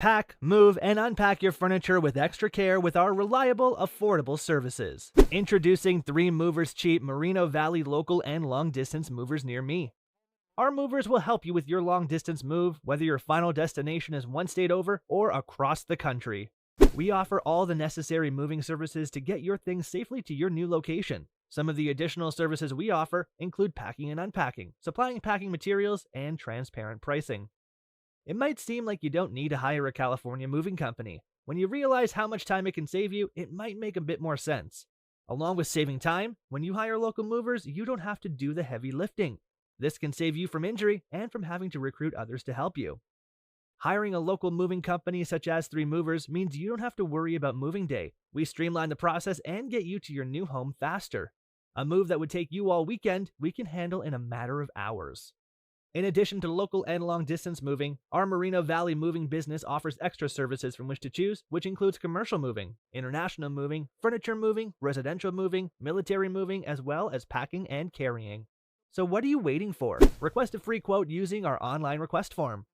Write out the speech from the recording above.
Pack, move, and unpack your furniture with extra care with our reliable, affordable services. Introducing 3 Movers Cheap Moreno Valley local and long-distance movers near me. Our movers will help you with your long-distance move, whether your final destination is one state over or across the country. We offer all the necessary moving services to get your things safely to your new location. Some of the additional services we offer include packing and unpacking, supplying packing materials, and transparent pricing. It might seem like you don't need to hire a California moving company. When you realize how much time it can save you, it might make a bit more sense. Along with saving time, when you hire local movers, you don't have to do the heavy lifting. This can save you from injury and from having to recruit others to help you. Hiring a local moving company such as 3 Movers means you don't have to worry about moving day. We streamline the process and get you to your new home faster. A move that would take you all weekend, we can handle in a matter of hours. In addition to local and long-distance moving, our Moreno Valley moving business offers extra services from which to choose, which includes commercial moving, international moving, furniture moving, residential moving, military moving, as well as packing and carrying. So what are you waiting for? Request a free quote using our online request form.